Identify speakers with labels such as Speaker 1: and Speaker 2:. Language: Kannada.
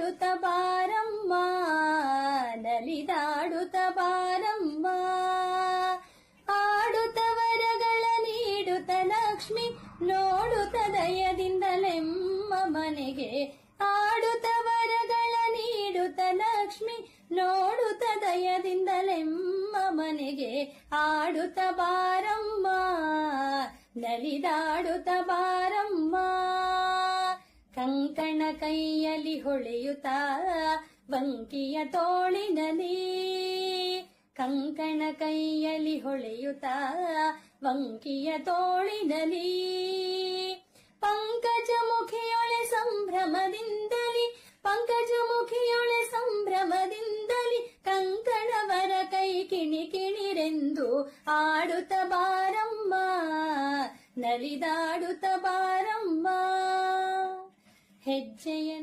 Speaker 1: ನಲಿದಾಡುತ್ತ ಬಾರಮ್ಮ ನಲಿದಾಡುತ್ತ ಬಾರಮ್ಮ. ಆಡುತ್ತ ವರಗಳ ನೀಡುತ್ತ ಲಕ್ಷ್ಮಿ ನೋಡುತ್ತ ದಯದಿಂದಲೆಮ್ಮ ಮನೆಗೆ. ಆಡುತ್ತ ವರಗಳ ನೀಡುತ್ತ ಲಕ್ಷ್ಮಿ ನೋಡುತ್ತ ದಯದಿಂದಲೆಮ್ಮ ಮನೆಗೆ. ಆಡುತ್ತ ಬಾರಮ್ಮ ನಲಿದಾಡುತ್ತ ಬಾರಮ್ಮ. ಕಂಕಣ ಕೈಯಲ್ಲಿ ಹೊಳೆಯುತ್ತ ಬಂಕಿಯ ತೋಳಿನಲ್ಲಿ. ಕಂಕಣ ಕೈಯಲ್ಲಿ ಹೊಳೆಯುತ್ತ ಬಂಕಿಯ ತೋಳಿನಲ್ಲಿ. ಪಂಕಜ ಮುಖಿಯೊಳೆ ಸಂಭ್ರಮದಿಂದಲಿ ಪಂಕಜ ಮುಖಿಯೊಳೆ ಸಂಭ್ರಮದಿಂದಲಿ. ಕಂಕಣವರ ಕೈ ಕಿಣಿ ಕಿಣಿರೆಂದು ಆಡುತ್ತ ಬಾರಮ್ಮ ನಲಿದಾಡುತ್ತ ಬಾರಮ್ಮ. ಹೆಜ್ಜೆಯ